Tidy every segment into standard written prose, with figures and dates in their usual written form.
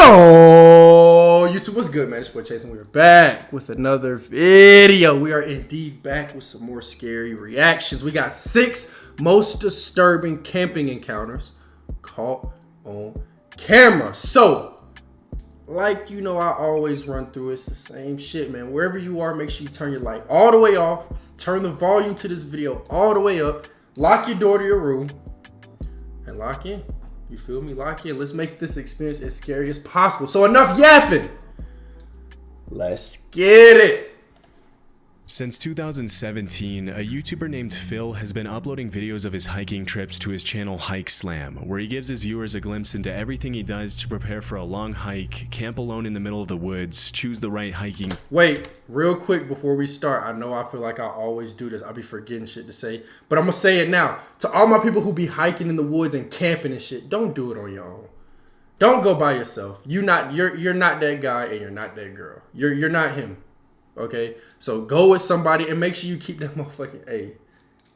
Yo, YouTube, what's good, man? It's boy Chase, and we're back with another video. We are indeed back with some more scary reactions. We got 6 most disturbing camping encounters caught on camera. So, like you know, I always run through. It's the same shit, man. Wherever you are, make sure you turn your light all the way off. Turn the volume to this video all the way up. Lock your door to your room and lock in. You feel me? Lock in. Let's make this experience as scary as possible. So enough yapping. Let's get it. Since 2017, a YouTuber named Phil has been uploading videos of his hiking trips to his channel Hike Slam, where he gives his viewers a glimpse into everything he does to prepare for a long hike, camp alone in the middle of the woods, choose the right hiking. Wait, real quick before we start, I know I feel like I always do this. I'll be forgetting shit to say, but I'm gonna say it now. To all my people who be hiking in the woods and camping and shit, don't do it on your own. Don't go by yourself. You're not that guy and you're not that girl. You're not him. Okay, so go with somebody and make sure you keep that motherfucking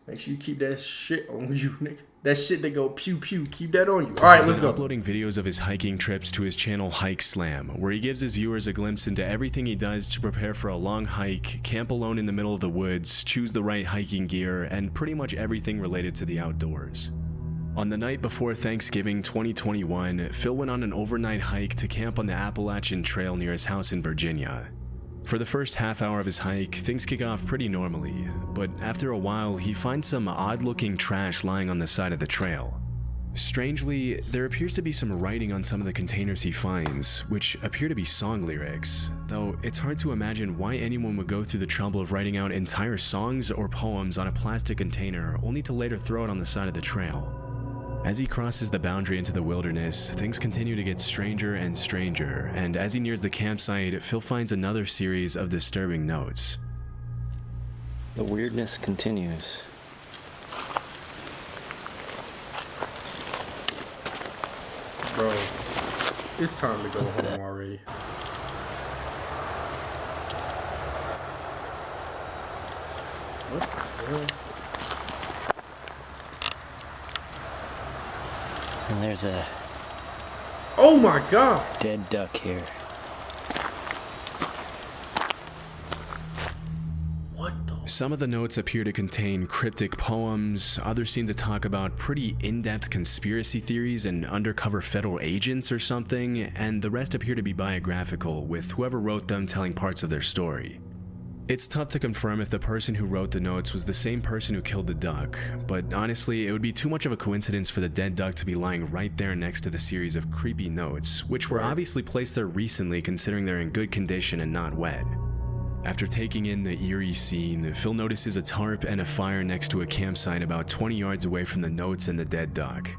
make sure you keep that shit on you, nigga. That shit that go pew pew, keep that on you. All right, let's go. Uploading videos of his hiking trips to his channel Hike Slam, where he gives his viewers a glimpse into everything he does to prepare for a long hike, camp alone in the middle of the woods, choose the right hiking gear, and pretty much everything related to the outdoors. On the night before Thanksgiving 2021, Phil went on an overnight hike to camp on the Appalachian Trail near his house in Virginia. For the first half hour of his hike, things kick off pretty normally, but after a while, he finds some odd-looking trash lying on the side of the trail. Strangely, there appears to be some writing on some of the containers he finds, which appear to be song lyrics, though it's hard to imagine why anyone would go through the trouble of writing out entire songs or poems on a plastic container only to later throw it on the side of the trail. As he crosses the boundary into the wilderness, things continue to get stranger and stranger, and as he nears the campsite, Phil finds another series of disturbing notes. The weirdness continues. Bro, it's time to go home already. What the hell? And there's a Oh my god! dead duck here. What the? Some of the notes appear to contain cryptic poems, others seem to talk about pretty in-depth conspiracy theories and undercover federal agents or something, and the rest appear to be biographical, with whoever wrote them telling parts of their story. It's tough to confirm if the person who wrote the notes was the same person who killed the duck, but honestly, it would be too much of a coincidence for the dead duck to be lying right there next to the series of creepy notes, which were obviously placed there recently considering they're in good condition and not wet. After taking in the eerie scene, Phil notices a tarp and a fire next to a campsite about 20 yards away from the notes and the dead duck.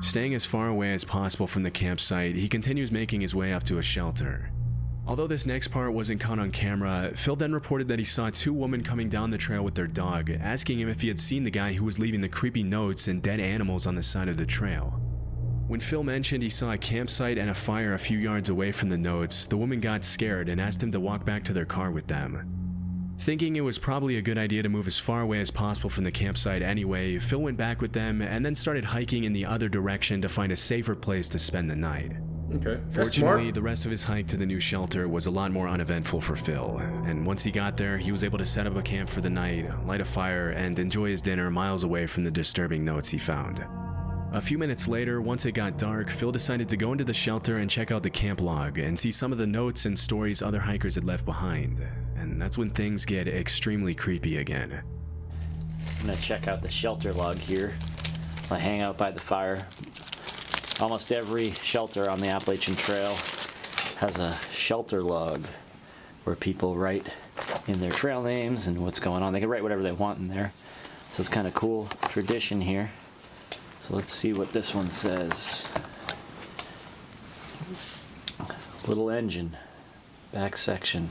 Staying as far away as possible from the campsite, he continues making his way up to a shelter. Although this next part wasn't caught on camera, Phil then reported that he saw 2 women coming down the trail with their dog, asking him if he had seen the guy who was leaving the creepy notes and dead animals on the side of the trail. When Phil mentioned he saw a campsite and a fire a few yards away from the notes, the woman got scared and asked him to walk back to their car with them. Thinking it was probably a good idea to move as far away as possible from the campsite anyway, Phil went back with them and then started hiking in the other direction to find a safer place to spend the night. Okay, that's Fortunately, smart. the rest of his hike to the new shelter was a lot more uneventful for Phil, and once he got there, he was able to set up a camp for the night, light a fire, and enjoy his dinner miles away from the disturbing notes he found. A few minutes later, once it got dark, Phil decided to go into the shelter and check out the camp log and see some of the notes and stories other hikers had left behind, and that's when things get extremely creepy again. I'm gonna check out the shelter log here. I hang out by the fire. Almost every shelter on the Appalachian Trail has a shelter log where people write in their trail names and what's going on. They can write whatever they want in there. So it's kind of cool tradition here. So let's see what this one says. Little engine, back section.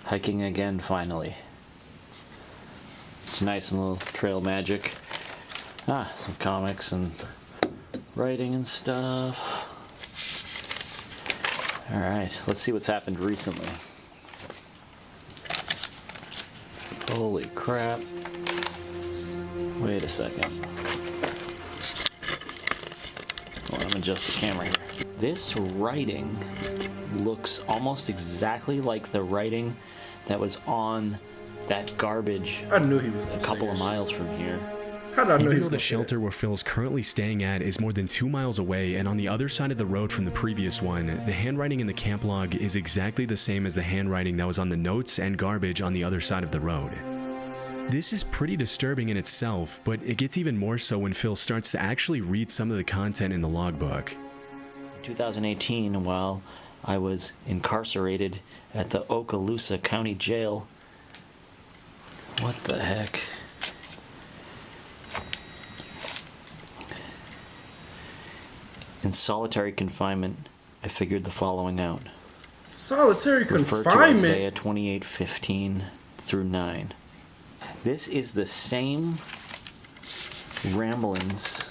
Hiking again finally. It's nice and little trail magic. Some comics and writing and stuff. Alright, let's see what's happened recently. Holy crap. Wait a second. Hold on, me adjust the camera here. This writing looks almost exactly like the writing that was on that garbage I knew he was a couple of miles from here. How did I know Even he though was the shelter where Phil's currently staying at is more than 2 miles away and on the other side of the road from the previous one, the handwriting in the camp log is exactly the same as the handwriting that was on the notes and garbage on the other side of the road. This is pretty disturbing in itself, but it gets even more so when Phil starts to actually read some of the content in the logbook. In 2018, while I was incarcerated at the Okaloosa County Jail. What the heck? In solitary confinement, I figured the following out. Solitary Refer to confinement? Isaiah 28:15 through 9. This is the same ramblings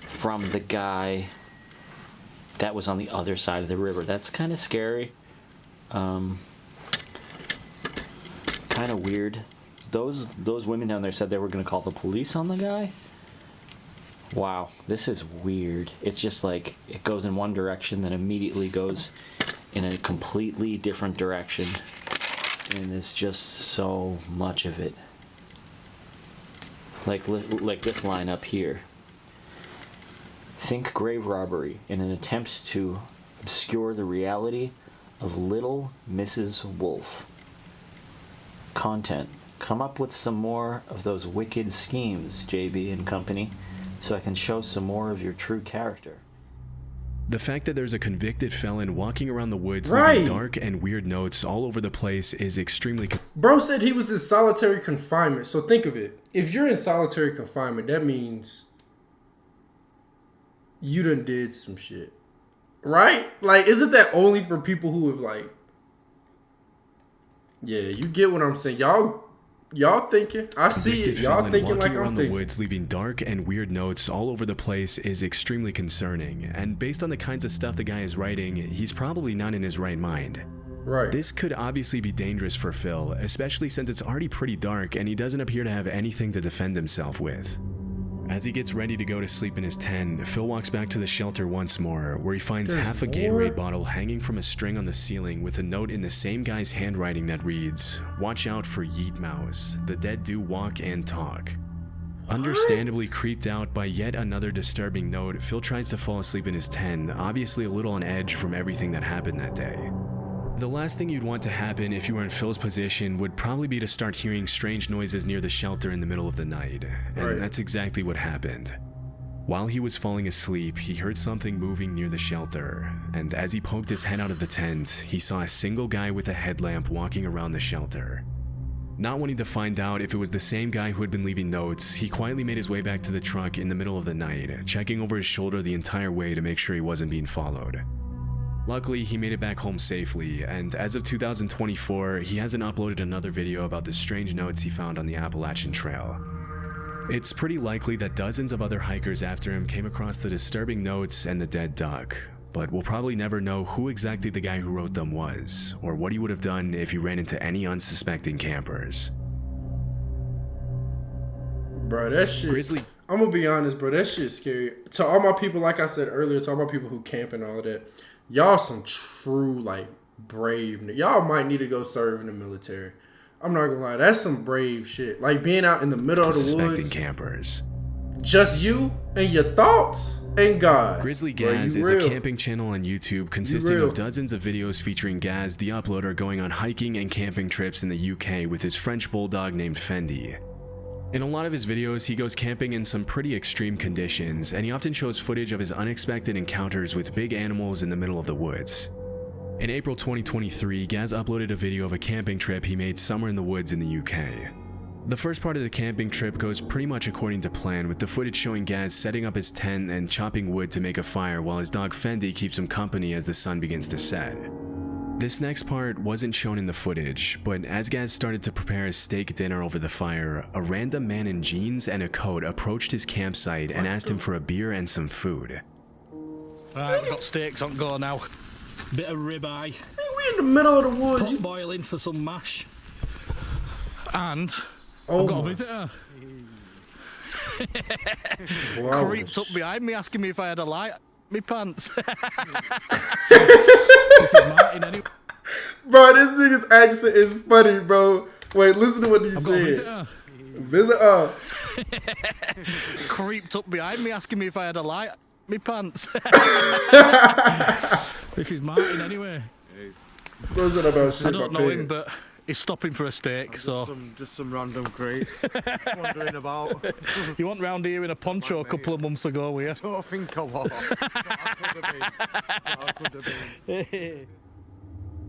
from the guy that was on the other side of the river. That's kind of scary. Kind of weird. Those women down there said they were going to call the police on the guy. Wow, this is weird. It's just like it goes in one direction, then immediately goes in a completely different direction. And there's just so much of it. Like this line up here. Think grave robbery in an attempt to obscure the reality of Little Mrs. Wolf. Content. Come up with some more of those wicked schemes, JB and company, so I can show some more of your true character. The fact that there's a convicted felon walking around the woods Right. leaving dark and weird notes all over the place is extremely... Bro said he was in solitary confinement. So think of it. If you're in solitary confinement, that means you done did some shit. Right? Like, isn't that only for people who have, like... Yeah, you get what I'm saying. Y'all thinking. I see it. Convicted Y'all felon thinking walking like around I'm the thinking. woods leaving dark and weird notes all over the place is extremely concerning, and based on the kinds of stuff the guy is writing, he's probably not in his right mind. Right. This could obviously be dangerous for Phil, especially since it's already pretty dark and he doesn't appear to have anything to defend himself with. As he gets ready to go to sleep in his tent, Phil walks back to the shelter once more, where he finds There's half a more? Gatorade bottle hanging from a string on the ceiling with a note in the same guy's handwriting that reads, "Watch out for Yeet Mouse. The dead do walk and talk." Understandably creeped out by yet another disturbing note, Phil tries to fall asleep in his tent, obviously a little on edge from everything that happened that day. The last thing you'd want to happen if you were in Phil's position would probably be to start hearing strange noises near the shelter in the middle of the night, and Right. that's exactly what happened. While he was falling asleep, he heard something moving near the shelter, and as he poked his head out of the tent, he saw a single guy with a headlamp walking around the shelter. Not wanting to find out if it was the same guy who had been leaving notes, he quietly made his way back to the truck in the middle of the night, checking over his shoulder the entire way to make sure he wasn't being followed. Luckily, he made it back home safely, and as of 2024, he hasn't uploaded another video about the strange notes he found on the Appalachian Trail. It's pretty likely that dozens of other hikers after him came across the disturbing notes and the dead duck, but we'll probably never know who exactly the guy who wrote them was, or what he would have done if he ran into any unsuspecting campers. Bro, that shit. Grizzly. I'm gonna be honest, bro. That shit's scary. To all my people, like I said earlier, to all my people who camp and all of that, y'all some true, like, brave. Y'all might need to go serve in the military. I'm not gonna lie, that's some brave shit. Like being out in the middle of the Suspecting woods, campers. just you and your thoughts and God. Grizzly Bro, Gaz you is a real. camping channel on YouTube consisting real. of dozens of videos featuring Gaz, the uploader, going on hiking and camping trips in the UK with his French bulldog named Fendi. In a lot of his videos, he goes camping in some pretty extreme conditions, and he often shows footage of his unexpected encounters with big animals in the middle of the woods. In April 2023, Gaz uploaded a video of a camping trip he made somewhere in the woods in the UK. The first part of the camping trip goes pretty much according to plan, with the footage showing Gaz setting up his tent and chopping wood to make a fire while his dog Fendi keeps him company as the sun begins to set. This next part wasn't shown in the footage, but as Gaz started to prepare his steak dinner over the fire, a random man in jeans and a coat approached his campsite and asked him for a beer and some food. Right, we've got steaks on go now. Bit of ribeye, Hey, we in the middle of the woods. pot boiling for some mash. And Oh I've got a my- visitor. Boy, I Creeps up would've behind me asking me if I had a light. Me pants. This is Martin anyway. Bro, this nigga's accent is funny, bro. Wait, listen to what he I've got a said. visitor. Visit. Creeped up behind me asking me if I had a light. Me pants. This is Martin anyway. What's that about shit? I don't my know him, pants? but he's stopping for a steak, so. Just some random crate. Wandering about. You went round here in a poncho a couple of months ago, were you? Don't think I was. I could have been.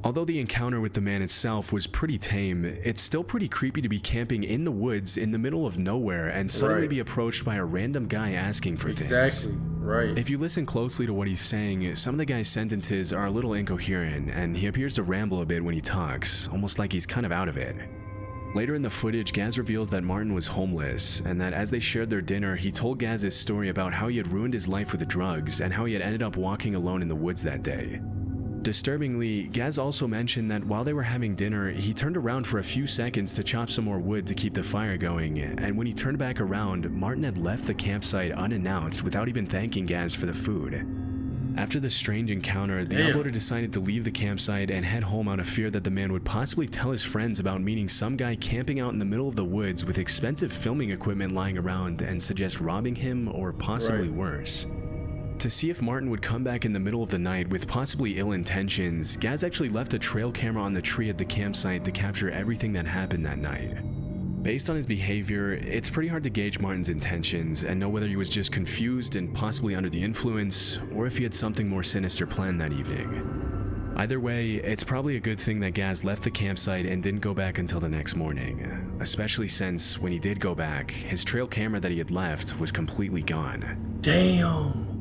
Although the encounter with the man itself was pretty tame, it's still pretty creepy to be camping in the woods in the middle of nowhere and suddenly Right. be approached by a random guy asking for things. Exactly. Right. If you listen closely to what he's saying, some of the guy's sentences are a little incoherent, and he appears to ramble a bit when he talks, almost like he's kind of out of it. Later in the footage, Gaz reveals that Martin was homeless, and that as they shared their dinner, he told Gaz his story about how he had ruined his life with the drugs, and how he had ended up walking alone in the woods that day. Disturbingly, Gaz also mentioned that while they were having dinner, he turned around for a few seconds to chop some more wood to keep the fire going, and when he turned back around, Martin had left the campsite unannounced without even thanking Gaz for the food. After the strange encounter, the uploader decided to leave the campsite and head home out of fear that the man would possibly tell his friends about meeting some guy camping out in the middle of the woods with expensive filming equipment lying around and suggest robbing him or possibly worse. To see if Martin would come back in the middle of the night with possibly ill intentions, Gaz actually left a trail camera on the tree at the campsite to capture everything that happened that night. Based on his behavior, it's pretty hard to gauge Martin's intentions and know whether he was just confused and possibly under the influence, or if he had something more sinister planned that evening. Either way, it's probably a good thing that Gaz left the campsite and didn't go back until the next morning, especially since when he did go back, his trail camera that he had left was completely gone. Damn.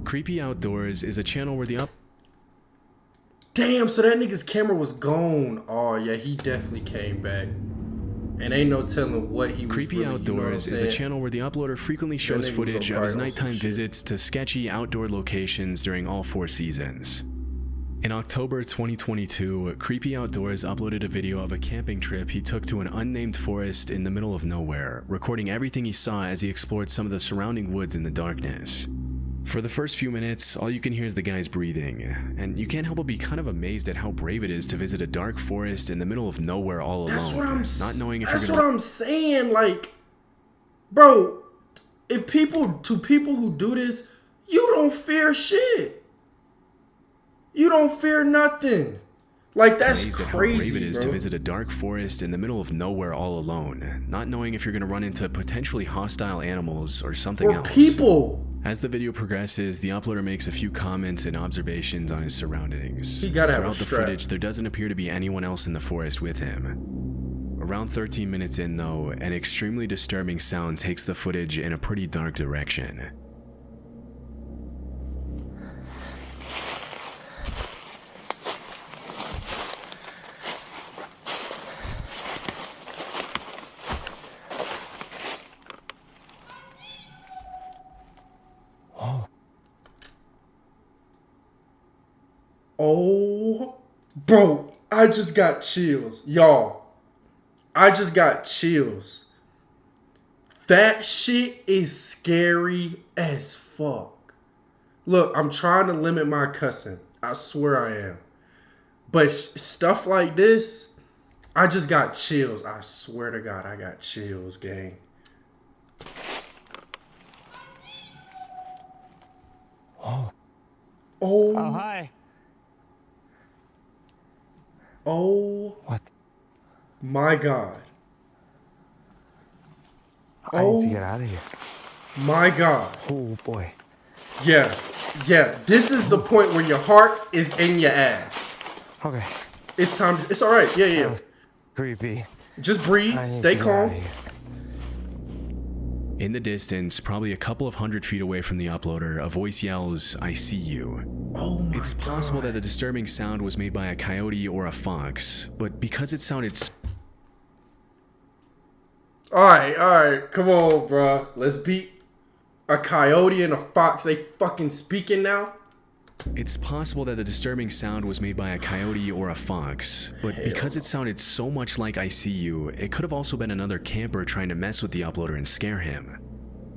Creepy Outdoors is a channel where the Damn, so that nigga's camera was gone. Oh, yeah, he definitely came back. And ain't no telling what he was Creepy really, Outdoors you know is a channel where the uploader frequently shows nigga was footage on of his fire on some nighttime shit. visits to sketchy outdoor locations during all 4 seasons. In October 2022, Creepy Outdoors uploaded a video of a camping trip he took to an unnamed forest in the middle of nowhere, recording everything he saw as he explored some of the surrounding woods in the darkness. For the first few minutes, all you can hear is the guy's breathing, and you can't help but be kind of amazed at how brave it is to visit a dark forest in the middle of nowhere all alone, That's what I'm not knowing if That's you're what gonna... I'm saying. Like, bro, if people who do this, you don't fear shit. You don't fear nothing. Like, that's amazed at how crazy, brave it is bro. to visit a dark forest in the middle of nowhere all alone, not knowing if you're going to run into potentially hostile animals or something Or else. people. As the video progresses, the uploader makes a few comments and observations on his surroundings. He gotta have a Throughout the strap. footage, there doesn't appear to be anyone else in the forest with him. Around 13 minutes in, though, an extremely disturbing sound takes the footage in a pretty dark direction. Oh, bro, I just got chills. Y'all, I just got chills. That shit is scary as fuck. Look, I'm trying to limit my cussing. I swear I am. But stuff like this, I just got chills. I swear to God, I got chills, gang. Oh, Hi. oh What? my God. I need to get out of here. My God. Oh boy. Yeah. This is the point where your heart is in your ass. Okay. It's time. It's all right. Yeah. That was creepy. Just breathe. I need Stay to get out of calm. here. In the distance, probably a couple of 100 feet away from the uploader, a voice yells, "I see you." Oh my It's possible God. that the disturbing sound was made by a coyote or a fox, but because it sounded All right. Come on, bro. Let's beat a coyote and a fox. They fucking speaking now. It's possible that the disturbing sound was made by a coyote or a fox, but because it sounded so much like I See You, it could have also been another camper trying to mess with the uploader and scare him.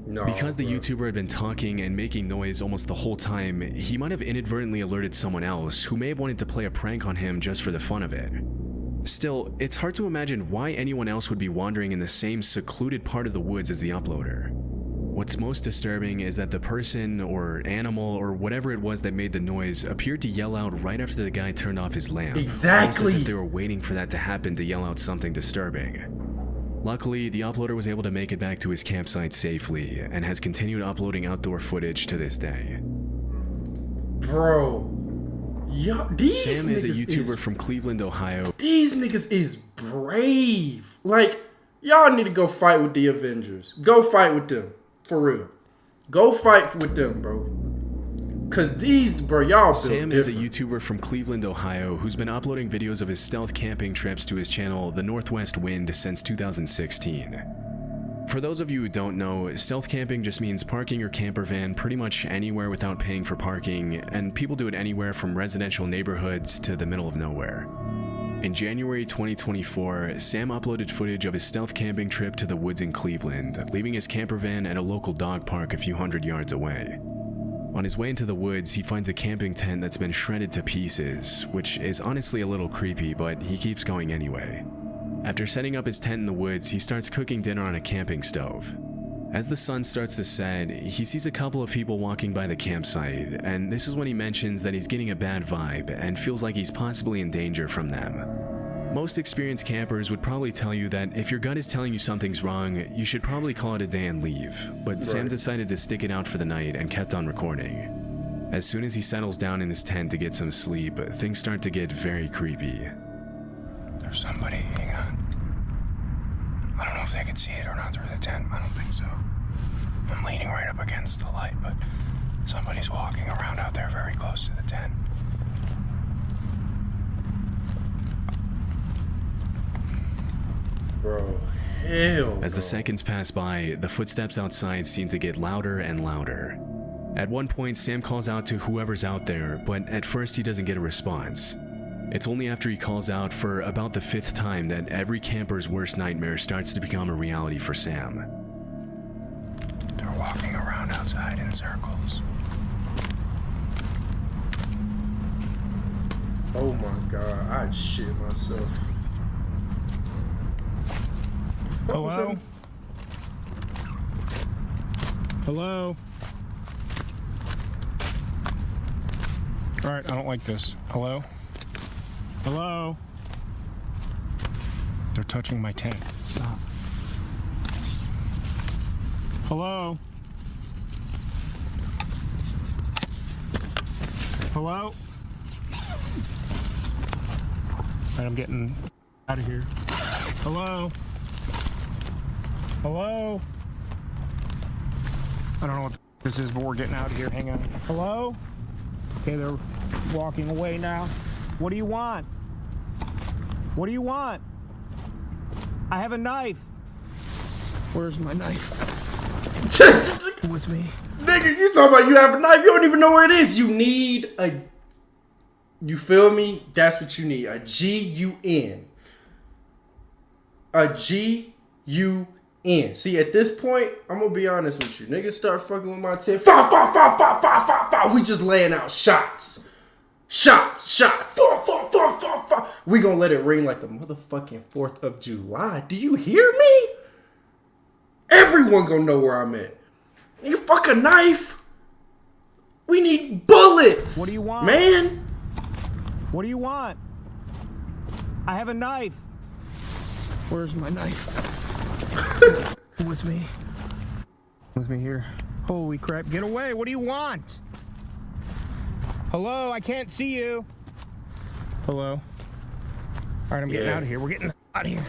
No, Because the bro. YouTuber had been talking and making noise almost the whole time, he might have inadvertently alerted someone else who may have wanted to play a prank on him just for the fun of it. Still, it's hard to imagine why anyone else would be wandering in the same secluded part of the woods as the uploader. What's most disturbing is that the person or animal or whatever it was that made the noise appeared to yell out right after the guy turned off his lamp. Exactly. Almost as if they were waiting for that to happen to yell out something disturbing. Luckily, the uploader was able to make it back to his campsite safely and has continued uploading outdoor footage to this day. Bro. Yo, these Sam is a niggas YouTuber from Cleveland, Ohio. These niggas is brave. Like, y'all need to go fight with the Avengers. Go fight with them. For real. Go fight with them, bro. Cause these, bro, y'all built Sam is a different. YouTuber from Cleveland, Ohio, who's been uploading videos of his stealth camping trips to his channel, The Northwest Wind, since 2016. For those of you who don't know, stealth camping just means parking your camper van pretty much anywhere without paying for parking, and people do it anywhere from residential neighborhoods to the middle of nowhere. In January 2024, Sam uploaded footage of his stealth camping trip to the woods in Cleveland, leaving his camper van at a local dog park a few hundred yards away. On his way into the woods, he finds a camping tent that's been shredded to pieces, which is honestly a little creepy, but he keeps going anyway. After setting up his tent in the woods, he starts cooking dinner on a camping stove. As the sun starts to set, he sees a couple of people walking by the campsite, and this is when he mentions that he's getting a bad vibe and feels like he's possibly in danger from them. Most experienced campers would probably tell you that if your gut is telling you something's wrong, you should probably call it a day and leave, but Sam decided to stick it out for the night and kept on recording. As soon as he settles down in his tent to get some sleep, things start to get very creepy. There's somebody, hang on. I don't know if they could see it or not through the tent. I don't think so. I'm leaning right up against the light, but somebody's walking around out there very close to the tent. Bro, hell As the no. seconds pass by, the footsteps outside seem to get louder and louder. At one point, Sam calls out to whoever's out there, but at first he doesn't get a response. It's only after he calls out for about the 5th time that every camper's worst nightmare starts to become a reality for Sam. They're walking around outside in circles. Oh my god, I'd shit myself. Fuck was Hello? that? Hello? Alright, I don't like this. Hello? Hello? They're touching my tent. Stop. Hello? Hello? Alright, I'm getting out of here. Hello? Hello? I don't know what this is, but we're getting out of here. Hang on. Hello? Okay, they're walking away now. What do you want? What do you want? I have a knife. Where's my knife? With me. Nigga, you talking about you have a knife, you don't even know where it is. You need a, you feel me? That's what you need. A G-U-N. A G-U-N. See, at this point, I'm gonna be honest with you. Niggas start fucking with my tent. We just laying out shots. Shots. We gonna let it ring like the motherfucking 4th of July. Do you hear me? Everyone gonna know where I'm at. You fuck a knife. We need bullets. What do you want? Man. What do you want? I have a knife. Where's my knife? With me. With me here. Holy crap, get away. What do you want? Hello, I can't see you. Hello. All right, I'm getting out of here. We're getting out of here.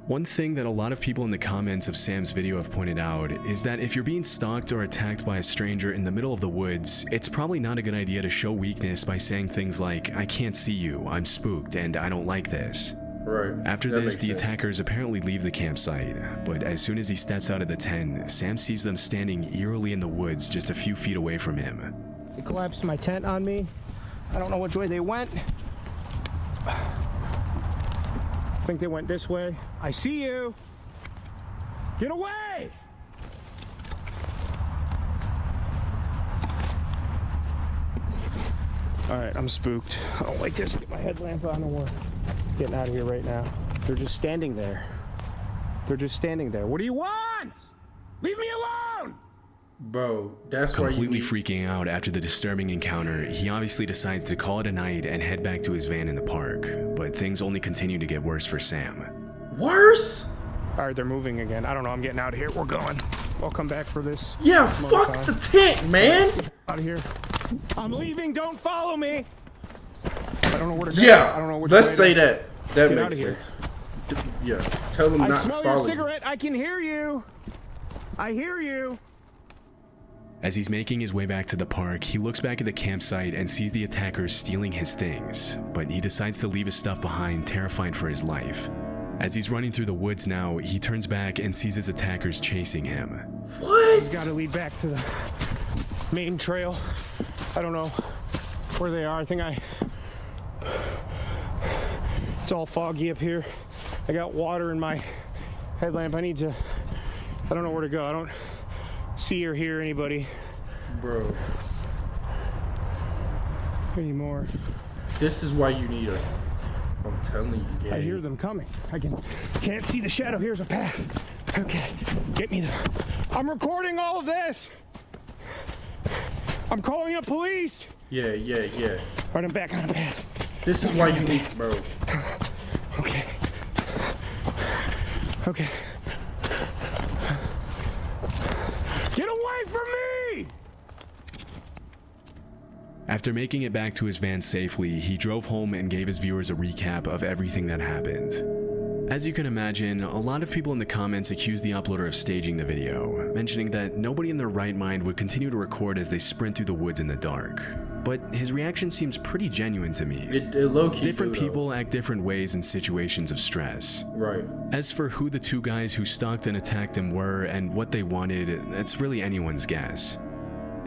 One thing that a lot of people in the comments of Sam's video have pointed out is that if you're being stalked or attacked by a stranger in the middle of the woods, it's probably not a good idea to show weakness by saying things like, I can't see you, I'm spooked, and I don't like this. Right. After That this, makes the sense. attackers apparently leave the campsite, but as soon as he steps out of the tent, Sam sees them standing eerily in the woods just a few feet away from him. They collapsed my tent on me. I don't know which way they went. I think they went this way. I see you. Get away! All right, I'm spooked. I don't like this. Get my headlamp on and we're getting out of here right now. They're just standing there. They're just standing there. What do you want? Leave me alone! Bro, that's why you Completely need... freaking out after the disturbing encounter, he obviously decides to call it a night and head back to his van in the park. But things only continue to get worse for Sam. Worse? All right, they're moving again. I don't know. I'm getting out of here. We're going. I'll come back for this. Yeah, fuck the tent, man. Out of here. I'm leaving. Don't follow me. I don't know where to go. Yeah, I don't know which let's way say to... that. That Get makes outta sense. Yeah, tell them I not to smell follow your you. cigarette. I can hear you. I hear you. As he's making his way back to the park, he looks back at the campsite and sees the attackers stealing his things, but he decides to leave his stuff behind, terrified for his life. As he's running through the woods now, he turns back and sees his attackers chasing him. What? Got to lead back to the main trail. I don't know where they are. It's all foggy up here. I got water in my headlamp. I don't know where to go. I don't see or hear anybody. Bro. Anymore. This is why you need a... I'm telling you, gang. I hear them coming. Can't see the shadow. Here's a path. Okay, get me there. I'm recording all of this. I'm calling up police. Yeah. All right, I'm back on a path. This is why you need... Bro. Okay. Get away from me! After making it back to his van safely, he drove home and gave his viewers a recap of everything that happened. As you can imagine, a lot of people in the comments accused the uploader of staging the video, mentioning that nobody in their right mind would continue to record as they sprint through the woods in the dark. But his reaction seems pretty genuine to me. It low-key Different do, though. people act different ways in situations of stress. Right. As for who the two guys who stalked and attacked him were and what they wanted, that's really anyone's guess.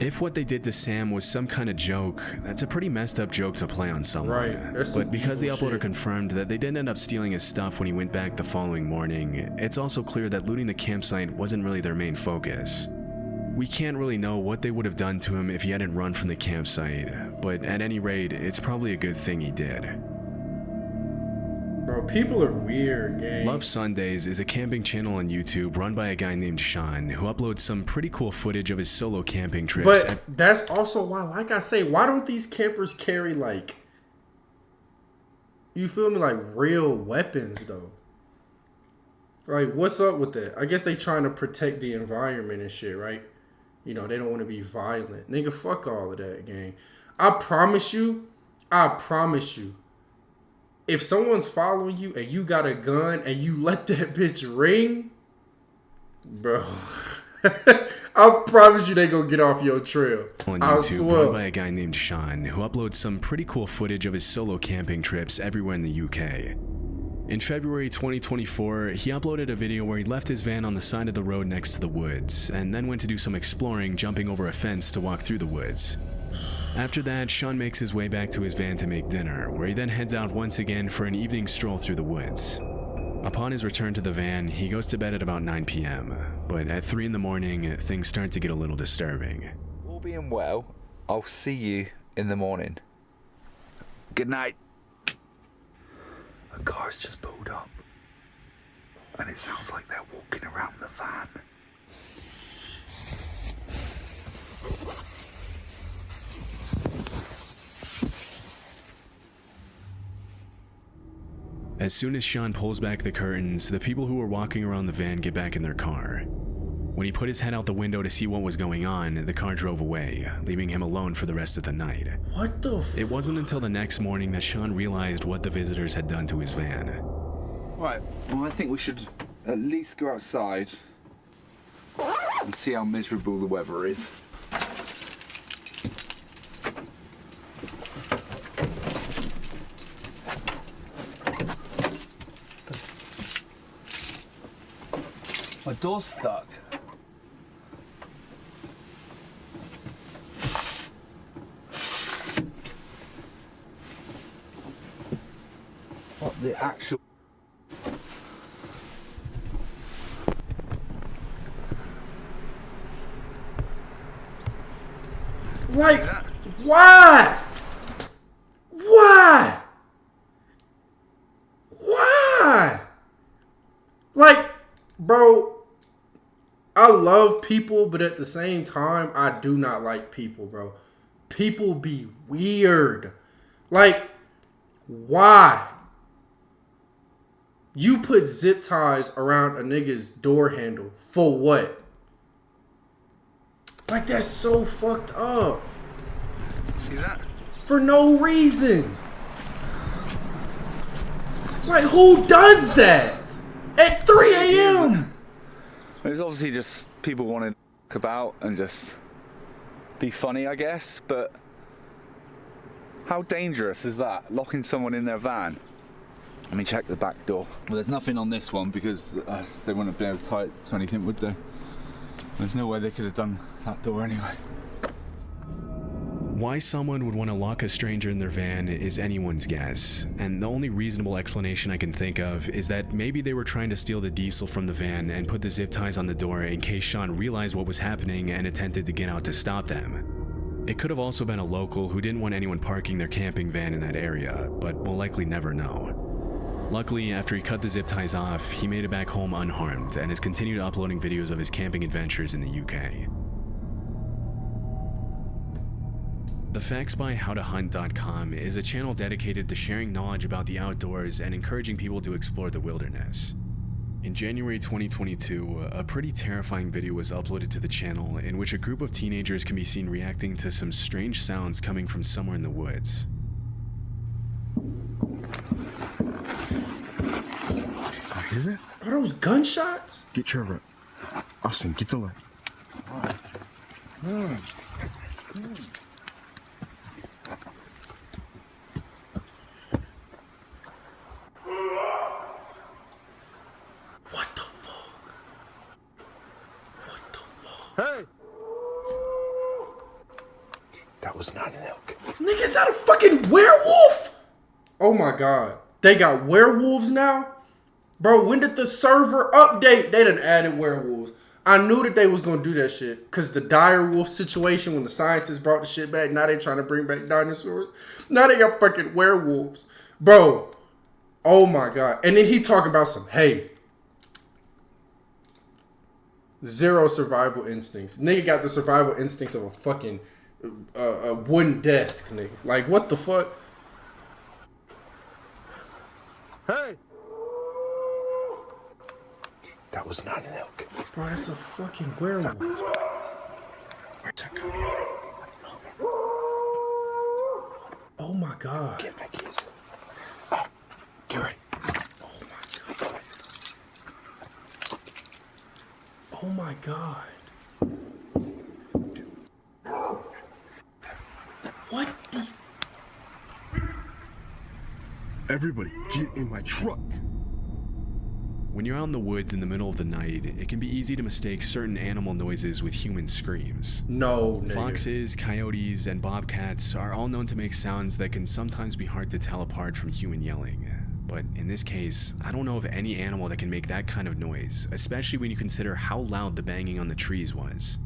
If what they did to Sam was some kind of joke, that's a pretty messed up joke to play on someone. Right. That's some But because the evil uploader shit. confirmed that they didn't end up stealing his stuff when he went back the following morning, it's also clear that looting the campsite wasn't really their main focus. We can't really know what they would have done to him if he hadn't run from the campsite, but at any rate, it's probably a good thing he did. Bro, people are weird, gang. Love Sundays is a camping channel on YouTube run by a guy named Sean, who uploads some pretty cool footage of his solo camping trips. But that's also why, like I say, why don't these campers carry, like, you feel me, like real weapons, though? Like, what's up with that? I guess they trying to protect the environment and shit, right? You know, they don't want to be violent. Nigga, fuck all of that, gang. I promise you, if someone's following you and you got a gun and you let that bitch ring, bro, I promise you they gonna get off your trail. On I YouTube, swear. run by a guy named Sean, who uploads some pretty cool footage of his solo camping trips everywhere in the UK. In February 2024, he uploaded a video where he left his van on the side of the road next to the woods, and then went to do some exploring, jumping over a fence to walk through the woods. After that, Sean makes his way back to his van to make dinner, where he then heads out once again for an evening stroll through the woods. Upon his return to the van, he goes to bed at about 9 p.m., but at 3 in the morning, things start to get a little disturbing. All being well, I'll see you in the morning. Good night. A car's just pulled up, and it sounds like they're walking around the van. As soon as Sean pulls back the curtains, the people who were walking around the van get back in their car. When he put his head out the window to see what was going on, the car drove away, leaving him alone for the rest of the night. What the f- It wasn't until the next morning that Sean realized what the visitors had done to his van. Right, well, I think we should at least go outside and see how miserable the weather is. My door's stuck. the actual... Like, why? Why? Why? Like, bro, I love people, but at the same time, I do not like people, bro. People be weird. Like, why? You put zip ties around a nigga's door handle for what? Like, that's so fucked up. See that? For no reason. Like, who does that at 3 a.m.? It was obviously just people wanting to talk about and just be funny, I guess, but how dangerous is that? Locking someone in their van? Let me check the back door. Well, there's nothing on this one because they wouldn't have been able to tie it to anything, would they? There's no way they could have done that door anyway. Why someone would want to lock a stranger in their van is anyone's guess, and the only reasonable explanation I can think of is that maybe they were trying to steal the diesel from the van and put the zip ties on the door in case Sean realized what was happening and attempted to get out to stop them. It could have also been a local who didn't want anyone parking their camping van in that area, but we'll likely never know. Luckily, after he cut the zip ties off, he made it back home unharmed and has continued uploading videos of his camping adventures in the UK. The Facts by HowToHunt.com is a channel dedicated to sharing knowledge about the outdoors and encouraging people to explore the wilderness. In January 2022, a pretty terrifying video was uploaded to the channel in which a group of teenagers can be seen reacting to some strange sounds coming from somewhere in the woods. I hear that? Are those gunshots? Get Trevor. Austin, get the light. What the fuck? What the fuck? Hey! That was not an elk. Nigga, is that a fucking werewolf? Oh my god. They got werewolves now? Bro, when did the server update? They done added werewolves. I knew that they was gonna do that shit. Cause the dire wolf situation, when the scientists brought the shit back, now they trying to bring back dinosaurs. Now they got fucking werewolves. Bro. Oh my god. And then he talking about some, hey, zero survival instincts. Nigga got the survival instincts of a fucking a wooden desk, nigga. Like, what the fuck? Hey! That was not an elk. Bro, that's a fucking werewolf. Where's that coming from? Oh my god. Get my keys. Oh, get ready. Oh my god. Oh my god. What the? Everybody, get in my truck. When you're out in the woods in the middle of the night, it can be easy to mistake certain animal noises with human screams. No, nigga. Foxes, coyotes, and bobcats are all known to make sounds that can sometimes be hard to tell apart from human yelling. But in this case, I don't know of any animal that can make that kind of noise, especially when you consider how loud the banging on the trees was.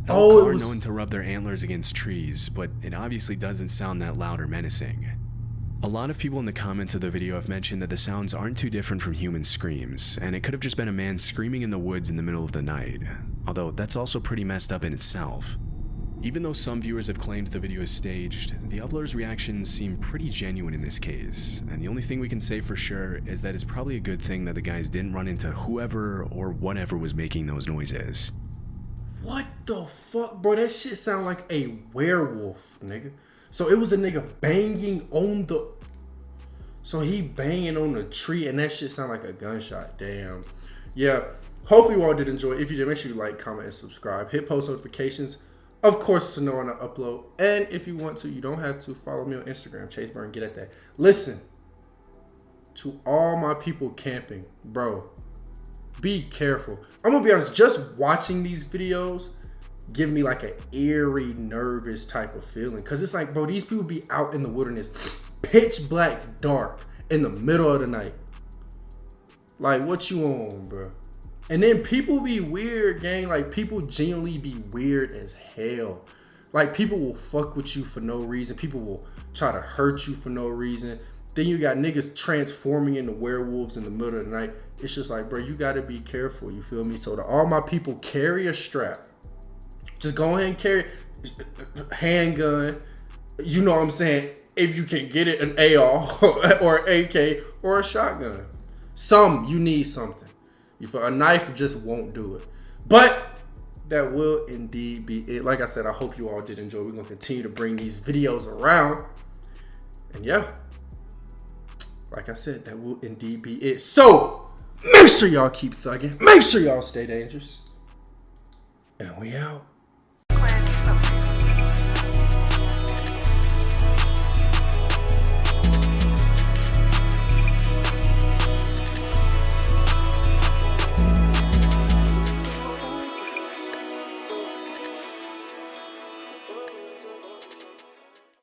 Elk are known to rub their antlers against trees, but it obviously doesn't sound that loud or menacing. A lot of people in the comments of the video have mentioned that the sounds aren't too different from human screams, and it could have just been a man screaming in the woods in the middle of the night, although that's also pretty messed up in itself. Even though some viewers have claimed the video is staged, the uploader's reactions seem pretty genuine in this case, and the only thing we can say for sure is that it's probably a good thing that the guys didn't run into whoever or whatever was making those noises. What the fuck? Bro, that shit sound like a werewolf, nigga. So it was a nigga banging on the... So he banging on the tree and that shit sound like a gunshot. Damn. Yeah. Hopefully you all did enjoy. If you did, make sure you like, comment, and subscribe. Hit post notifications, of course, to know when I upload. And if you want to, you don't have to, follow me on Instagram, ChaiseBurton. Get at that. Listen, to all my people camping, bro, be careful. I'm gonna be honest, just watching these videos give me like an eerie, nervous type of feeling. Cause it's like, bro, these people be out in the wilderness, pitch black dark, in the middle of the night. Like, what you on, bro? And then people be weird, gang. Like, people genuinely be weird as hell. Like, people will fuck with you for no reason. People will try to hurt you for no reason. Then you got niggas transforming into werewolves in the middle of the night. It's just like, bro, you gotta be careful. You feel me? So to all my people, carry a strap. Just go ahead and carry a handgun. You know what I'm saying? If you can get it, an AR or an AK or a shotgun. You need something. A knife just won't do it. But that will indeed be it. Like I said, I hope you all did enjoy. We're going to continue to bring these videos around. And yeah, like I said, that will indeed be it. So make sure y'all keep thugging. Make sure y'all stay dangerous. And we out.